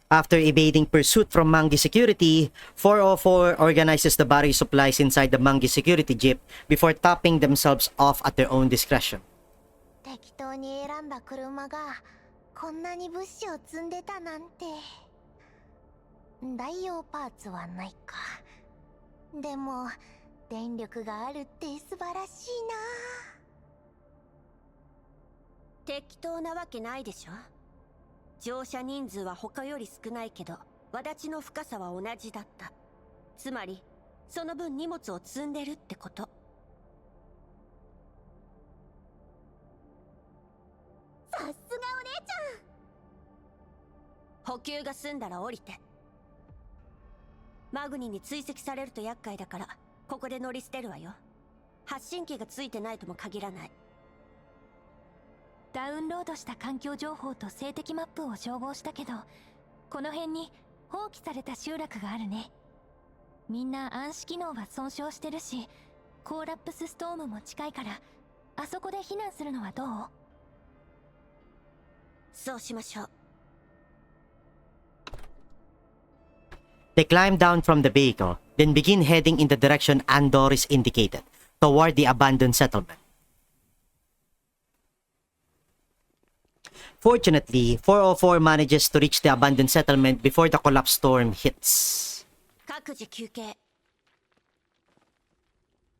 After evading pursuit from Mangi Security, 404 organizes the battery supplies inside the Mangi Security jeep before topping themselves off at their own discretion. 適当に選んだ車がこんなに物資を積んでたなんて。代用パーツはないか。でも電力があるって素晴らしいな。適当なわけないでしょ。乗車人数は他より少ないけど、轍の深さは同じだった。つまり、その分荷物を積んでるってこと。さすがお姉ちゃん。補給が済んだら降りて。マグニに追跡されると厄介だから、ここで乗り捨てるわよ。発信機がついてないとも限らない。ダウンロードした環境情報と静的マップを照合したけど、この辺に放棄された集落があるね。みんな暗視機能は損傷してるし、コーラップスストームも近いから、あそこで避難するのはどう？そうしましょう。They climb down from the vehicle, then begin heading in the direction Andoris indicated, toward the abandoned settlement. Fortunately, 404 manages to reach the abandoned settlement before the collapse storm hits. 各自休憩。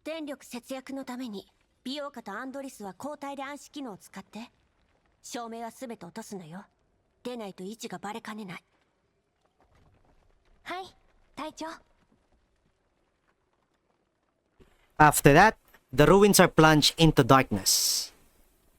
電力節約のために、美容家とアンドリスは交代で暗視機能を使って、照明は全て落とすのよ。出ないと位置がバレかねない。はい、隊長。After that, the ruins are plunged into darkness.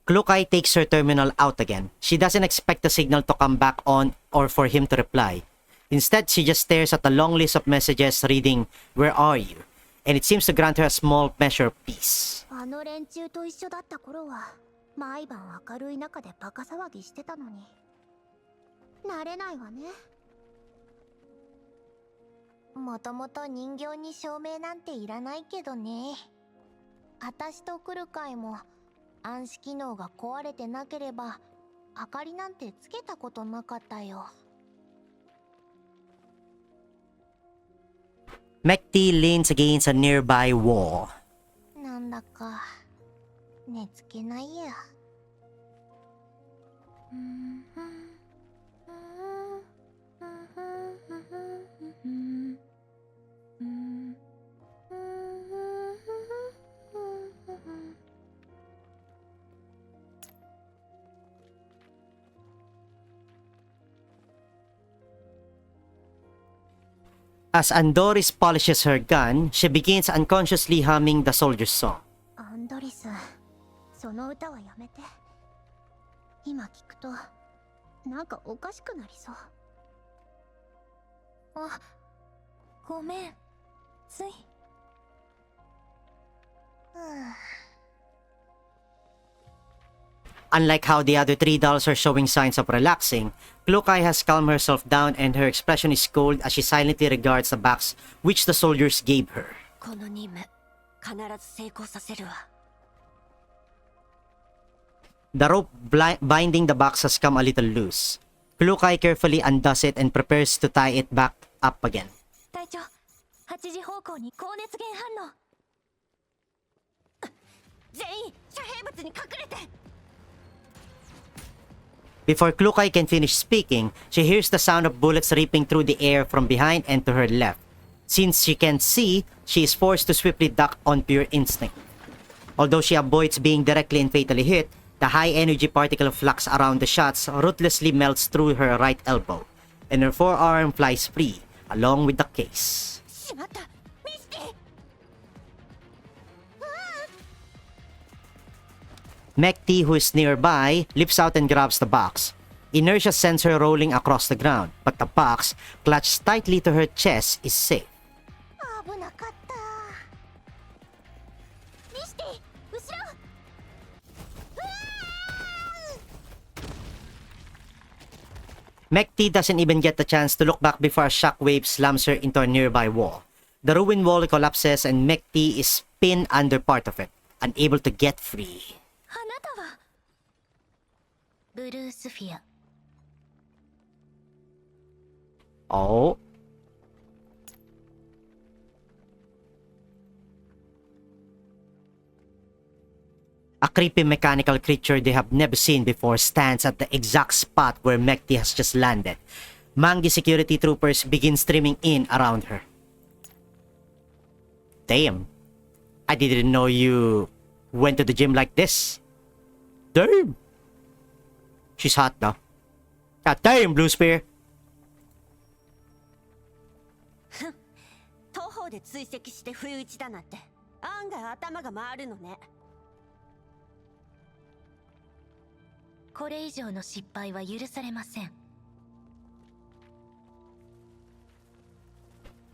Klukai takes her terminal out again. She doesn't expect the signal to come back on or for him to reply. Instead, she just stares at a long list of messages reading, "Where are you?" And it seems to grant her a small measure of peace. ゃん。あの連中と一緒だった頃は毎晩明るい中でバカ騒ぎしてたのに慣れないわね。もともと人形に照明なんていらないけどね。あたしと来る会も暗視機能が壊れてなければ明かりなんてつけたことなかったよ。Mekti leans against a nearby wall. なんだか寝つけないや。As Andoris polishes her gun, she begins unconsciously humming the soldier's song. アンドリス、その歌はやめて。今聞くとなんかおかしくなりそう。あ、ごめん。つい。Unlike how the other three dolls are showing signs of relaxing, Klukai has calmed herself down and her expression is cold as she silently regards the box which the soldiers gave her. この任務、必ず成功させるわ。The rope binding the box has come a little loose. Klukai carefully undoes it and prepares to tie it back up again. 隊長、8時方向に高熱源反応。全員、遮蔽物に隠れて。Before Klukai can finish speaking, she hears the sound of bullets ripping through the air from behind and to her left. Since she can't see, she is forced to swiftly duck on pure instinct. Although she avoids being directly and fatally hit, the high-energy particle flux around the shots ruthlessly melts through her right elbow, and her forearm flies free, along with the case. しまった、ミスティ。Mekti, who is nearby, leaps out and grabs the box. Inertia sends her rolling across the ground, but the box, clutched tightly to her chest, is safe. 危なかった。ミスティ、後ろ。Mekti doesn't even get the chance to look back before a shockwave slams her into a nearby wall. The ruined wall collapses and Mekti is pinned under part of it, unable to get free. あなたはブルースフィア。Oh. A creepy mechanical creature they have never seen before stands at the exact spot where Mekti has just landed. Mangi security troopers begin streaming in around her. Damn. I didn't know you went to the gym like this. Damn. She's hot though. God damn, Blue Spear. 徒歩で追跡して不意打ちだなんて案外頭が回るのね。これ以上の失敗は許されません。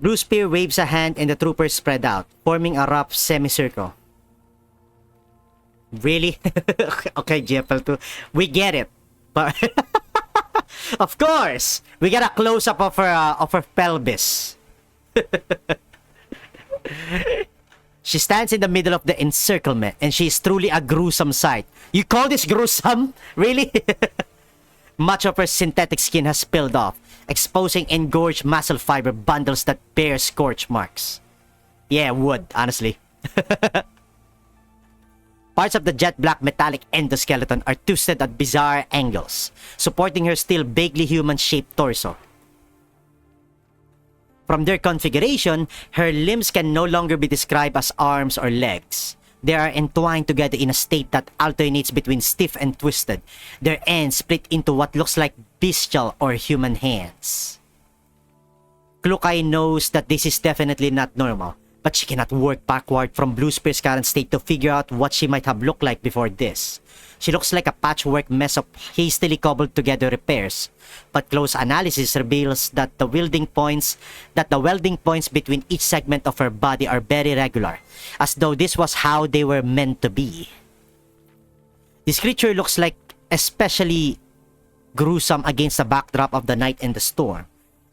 Blue Spear waves a hand and the troopers spread out, forming a rough semicircle. Really? Okay, GFL2. We get it. But of course, we get a close-up of her pelvis. She stands in the middle of the encirclement and she is truly a gruesome sight. You call this gruesome? Really? Much of her synthetic skin has peeled off, exposing engorged muscle fiber bundles that bear scorch marks. Yeah, wood, honestly. Parts of the jet black metallic endoskeleton are twisted at bizarre angles, supporting her still vaguely human-shaped torso. From their configuration, her limbs can no longer be described as arms or legs. They are entwined together in a state that alternates between stiff and twisted, their ends split into what looks like bestial or human hands. Klukai knows that this is definitely not normal, but she cannot work backward from Blue Spear's current state to figure out what she might have looked like before this. She looks like a patchwork mess of hastily cobbled together repairs, but close analysis reveals that the welding points between each segment of her body are very regular, as though this was how they were meant to be. This creature looks like especially gruesome against the backdrop of the night and the storm,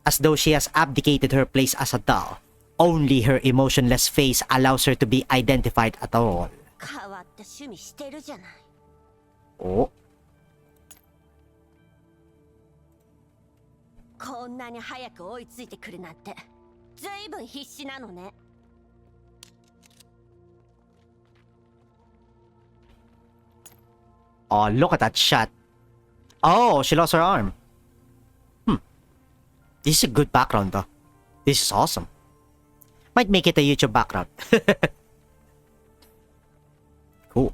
as though she has abdicated her place as a doll. Only her emotionless face allows her to be identified at all. 変わった趣味してるじゃない。Oh. こんなに早く追いついてくるなんて、ずいぶん必死なのね。Oh, look at that shot. Oh, she lost her arm. This is a good background though. This is awesome. Might make it a YouTube background. Cool.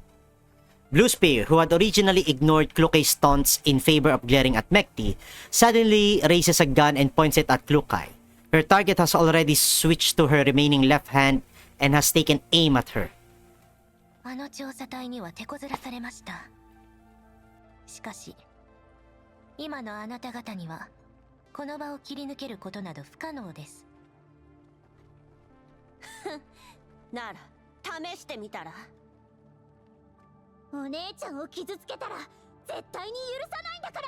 Blue Spear, who had originally ignored Klukai's taunts in favor of glaring at Mekti, suddenly raises a gun and points it at Klukai. Her target has already switched to her remaining left hand and has taken aim at her. あの調査隊には手こずらされました。しかし、今のあなた方にはこの場を切り抜けることなど不可能です。なら試してみたら。お姉ちゃんを傷つけたら絶対に許さないんだか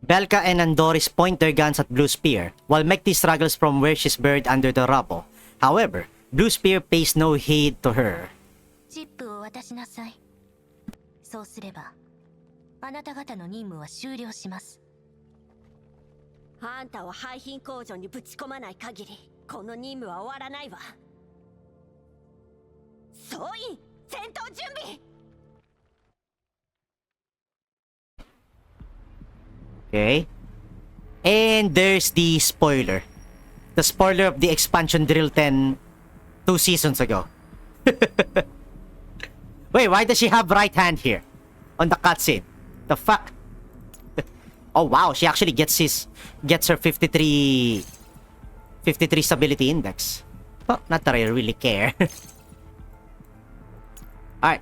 ら。Belka and Andoris point their guns at Blue Spear, while Mekti struggles from where she's buried under the rubble. However, Blue Spear pays no heed to her. チップを渡しなさい。そうすれば、あなた方の任務は終了します。あんたを廃品工場にぶち込まない限り、この任務は終わらないわ。総員、戦闘準備。Okay. And there's the spoiler. The spoiler of the expansion Drill 10 2 seasons ago. Wait, why does she have right hand here? On the cutscene. The fuck? Oh wow, she actually gets her 53 stability index. Well, not that I really care. Alright.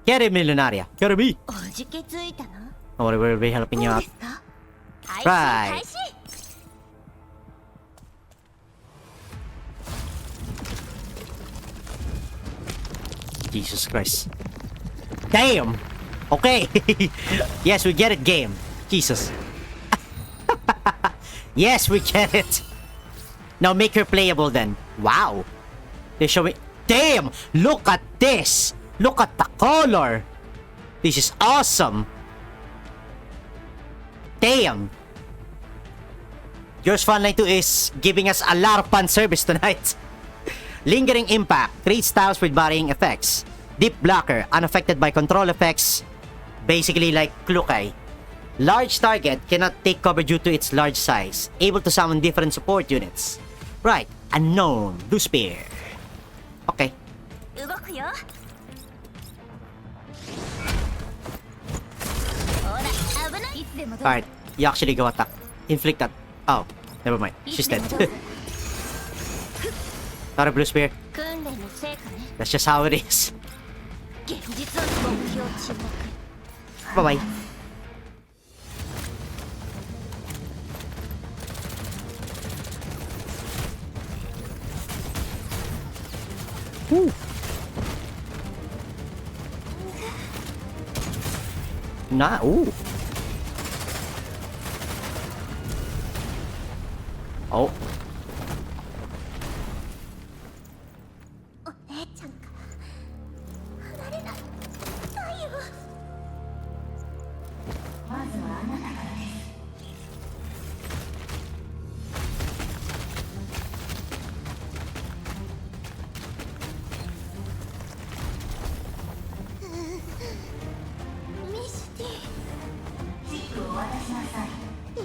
Carry me, Lunaria. Carry me. おじけついたの？ Don't worry, we'll be helping you どう out. ですか？ Right. 開始。 Jesus Christ. Damn! Okay. Yes, we get it, game. Jesus. Yes, we get it. Now make her playable then. Wow. They show me. Damn! Look at this! Look at the color! This is awesome! Damn! Yours Frontline 2 is giving us a lot of fun service tonight. Lingering Impact, 3 styles with varying effects. Deep Blocker, unaffected by control effects. Basically like Klukai. Large target cannot take cover due to its large size. Able to summon different support units. Right, Unknown, Blue Spear. Okay. 動くよ。ほら、危ない。いつでもどうぞ。 Alright, you actually go attack. Inflict that. Oh, never mind. She's dead. Not a Blue Spear. 訓練の成果ね。 That's just how it is. 現実は目標沈黙。 Bye-bye. Ooh. Nah, ooh. Oh. お姉ちゃんから離れないないよ。まずはあなたからです。ミシティ。チップを渡しなさい。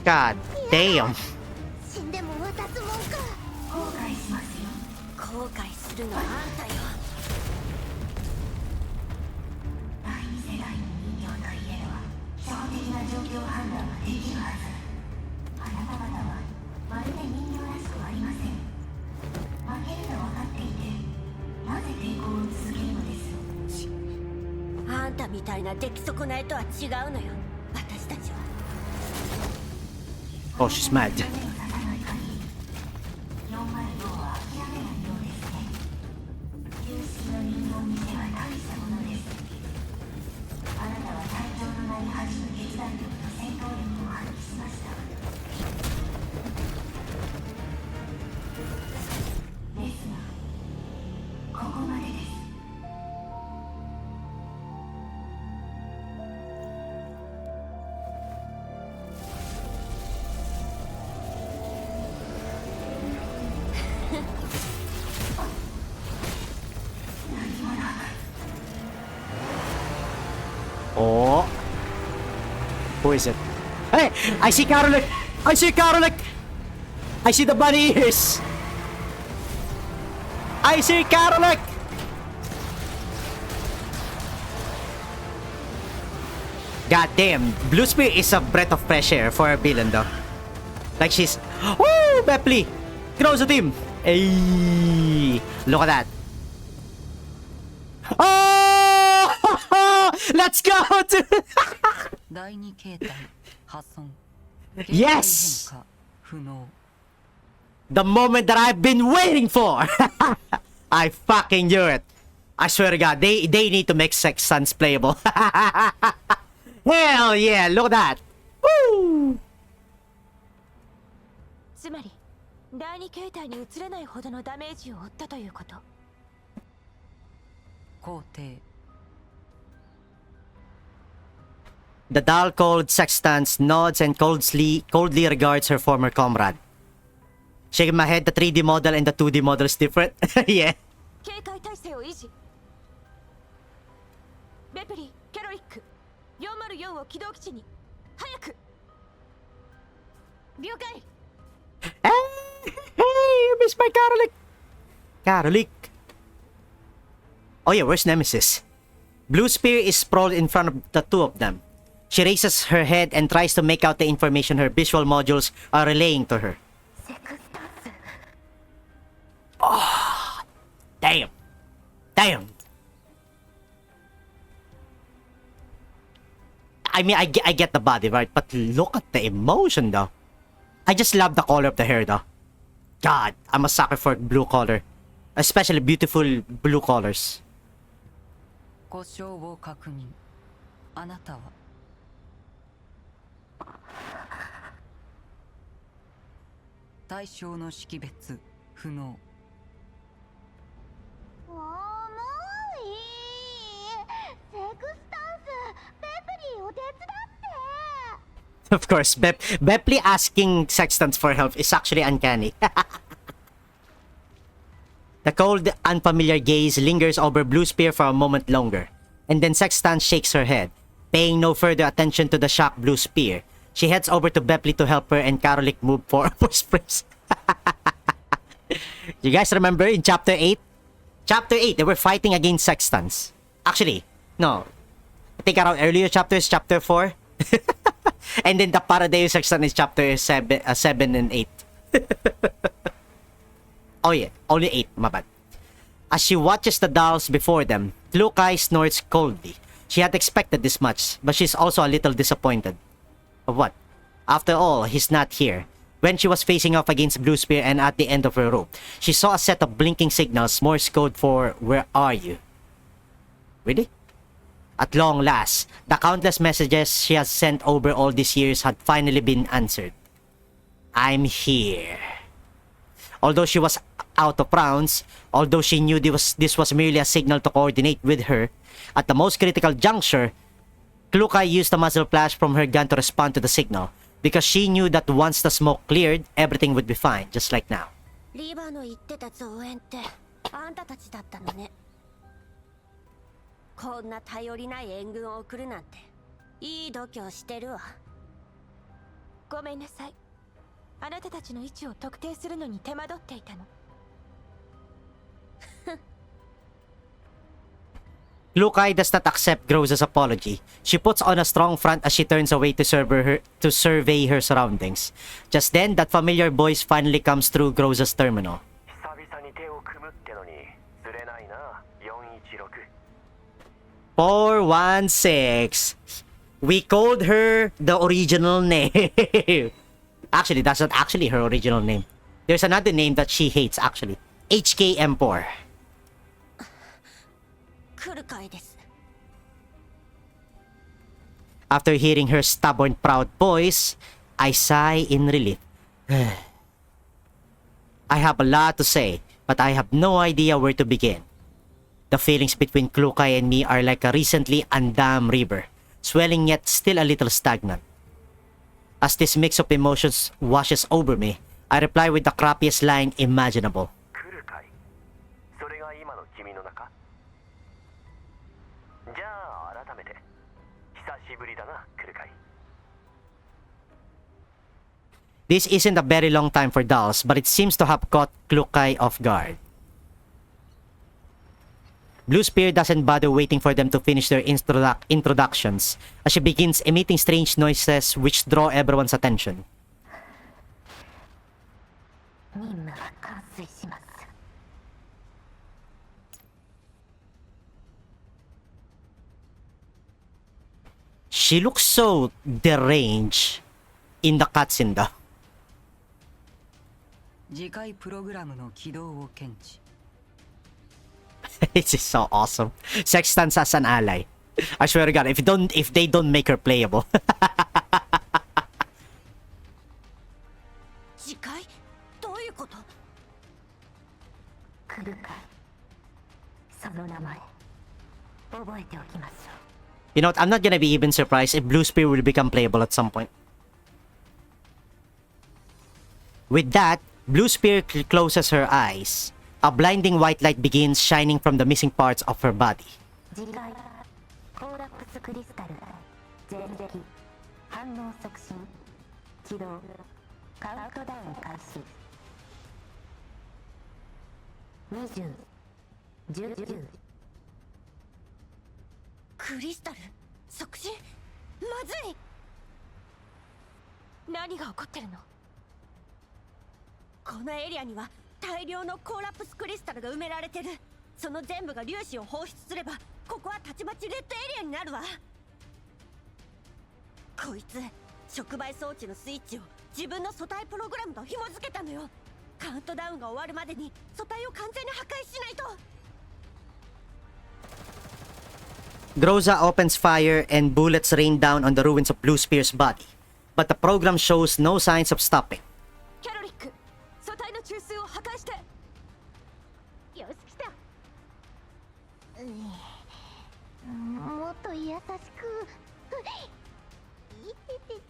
God damn. 死んでも渡すもんか。後悔しますよ。後悔するのはあんたよ。第二世代の人形といえば初歩的な状況判断はできるはず。あなた方はまるで人形らしくありません。負けると分かっていてなぜ抵抗を続けるのです。あんたみたいな出来損ないとは違うのよ。私たちは。 Oh, she's mad. 405は諦めないようですね。旧式の人形にしては大したものです。あなたは隊長となり始め決断力と戦闘力を発揮しました。ですがここまでです。 Oh. Who is it? Hey! I see Karolek! I see Karolek! I see the bunny ears! I see Karolek! God damn, Blue Spear is a breath of fresh air for a villain though. Like she's... Woo! Bepley! Close at him! Hey! Look at that! Oh! Let's go! Yes! The moment that I've been waiting for! I fucking knew it! I swear to God, they need to make Sex Sons playable. Hell yeah! Look at that! Woo! つまり第二形態に移れないほどのダメージを負ったということ。肯定。 The doll-cold sextant nods and coldly regards her former comrade. Shaking my head, the 3D model and the 2D model is different. Yeah. 警戒態勢を維持。ベプリー、ケロリック、404を起動基地に。早く。了解。 Hey, miss my Karolek. Karolek. Oh yeah, where's Nemesis? Blue Spear is sprawled in front of the two of them. She raises her head and tries to make out the information her visual modules are relaying to her. Oh, damn. Damn. I mean, I get the body, right? But look at the emotion, though. I just love the color of the hair, though. God, I'm a sucker for blue color. Especially beautiful blue colors. 故障を確認。あなたは対象の識別不能。もういい。セクスタンス、ベプリーを手伝って。Of course, Bepley asking sextants for help is actually uncanny. The cold, unfamiliar gaze lingers over Blue Spear for a moment longer, and then Sextant shakes her head, paying no further attention to the shocked Blue Spear. She heads over to Bepley to help her, and Karolik move for sprays. You guys remember in Chapter 8? Chapter 8, they were fighting against Sextants. Actually, no. I think around earlier chapters, Chapter 4. And then the Paradise Sextant is Chapter 7 and 8. Oh yeah, only 8, my bad. As she watches the dolls before them, Klukai snorts coldly. She had expected this much, but she's also a little disappointed. Of what? After all, he's not here. When she was facing off against Blue Spear and at the end of her rope, she saw a set of blinking signals, Morse code for "Where are you?" Really? At long last, the countless messages she has sent over all these years had finally been answered. I'm here. Although she was out of rounds, although she knew this was merely a signal to coordinate with her, at the most critical juncture, Klukai used a muzzle flash from her gun to respond to the signal, because she knew that once the smoke cleared, everything would be fine, just like now. リーバーの言ってた増援ってあんたたちだったのね。こんな頼りない援軍を送るなんていい度胸してるわ。ごめんなさい。あなたたちの位置を特定するのに手間取っていたの。Klukai does not accept Groza's apology. She puts on a strong front as she turns away to survey her surroundings. Just then, that familiar voice finally comes through Groza's terminal. 416. We called her the original name. Actually, that's not actually her original name. There's another name that she hates, actually. HKM4. 来るかいです。 After hearing her stubborn, proud voice, I sigh in relief. I have a lot to say, but I have no idea where to begin. The feelings between Klukai and me are like a recently undammed river, swelling yet still a little stagnant. As this mix of emotions washes over me, I reply with the crappiest line imaginable. This isn't a very long time for dolls, but it seems to have caught Klukai off guard. Blue Spear doesn't bother waiting for them to finish their introductions, as she begins emitting strange noises which draw everyone's attention. She looks so deranged in the cutscene though. 次回プログラムの起動を検知。 This is so awesome. Sextants as an ally. I swear to God, if they don't make her playable. 次回どういうこと？来るかい。その名前覚えておきましょう。 You know what? I'm not gonna be even surprised if Blue Spear will become playable at some point. With that, Blue Spear closes her eyes. A blinding white light begins shining from the missing parts of her body. 次回コーラップスクリスタル全撃反応促進起動カウントダウン開始20 10クリスタル促進まずい。何が起こってるの？このエリアには大量のコーラプスクリスタルが埋められてる。その全部が粒子を放出すればここはたちまちレッドエリアになるわ。こいつ触媒装置のスイッチを自分の素体プログラムと紐付けたのよ。カウントダウンが終わるまでに素体を完全に破壊しないと。 Groza opens fire and bullets rain down on the ruins of Blue Spear's body, but the program shows no signs of stopping. キャロリック素体の中枢を破壊して。よし来た。もっと優しく。いてててて。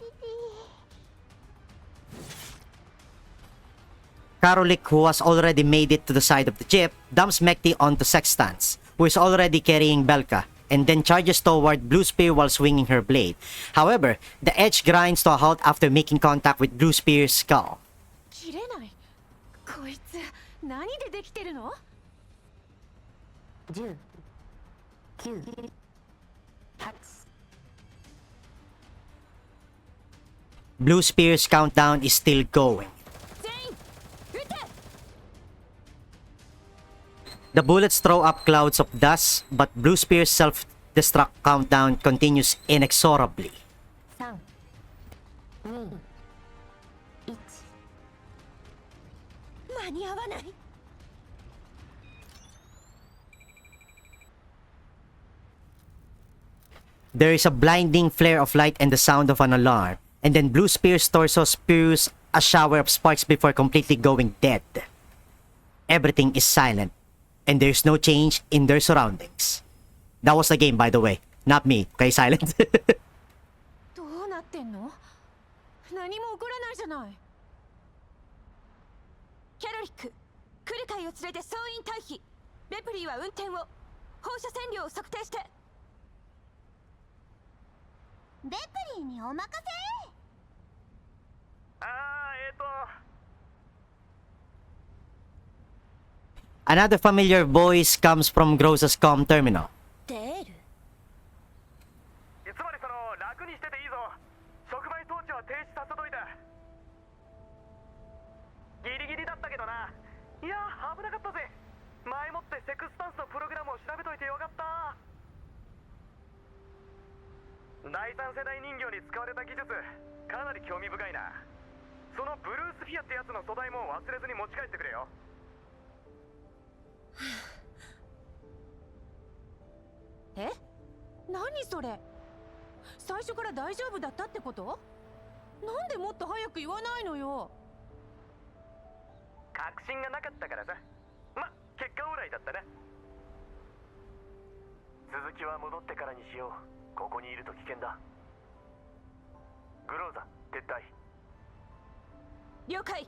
Karolik, who has already made it to the side of the jeep, dumps Mekti onto Sextans, who is already carrying Belka, and then charges toward Blue Spear while swinging her blade. However, the edge grinds to a halt after making contact with Blue Spear's skull. 切れない。こいつ何でできてるの10、9、8。Blue Spear's countdown is still going. 全員撃て The bullets throw up clouds of dust, but Blue Spear's self-destruct countdown continues inexorably. 3、2、1。間に合わない。There is a blinding flare of light and the sound of an alarm, and then Blue Spear's torso spews a shower of sparks before completely going dead. Everything is silent, and there's no change in their surroundings. That was the game, by the way, not me. Okay, silent. どうなってんの何も起こらないじゃない。キャロリック、クルカイを連れて総員退避。ベプリーは運転を。放射線量を測定して。ベプリーにお任せ。Another familiar voice comes from Gross's comm terminal. デール。つまり楽にしてていいぞ。触媒装置は停止させといた。ギリギリだったけどな。いや危なかったぜ。前もってセクスタンスのプログラムを調べといてよかった。第三世代人形に使われた技術、かなり興味深いな。そのブルースフィアってやつの素材も忘れずに持ち帰ってくれよ。え？何それ？最初から大丈夫だったってこと？なんでもっと早く言わないのよ。確信がなかったからさ。ま、結果オーライだったな。続きは戻ってからにしよう。ここにいると危険だ。グローザ、撤退。了解。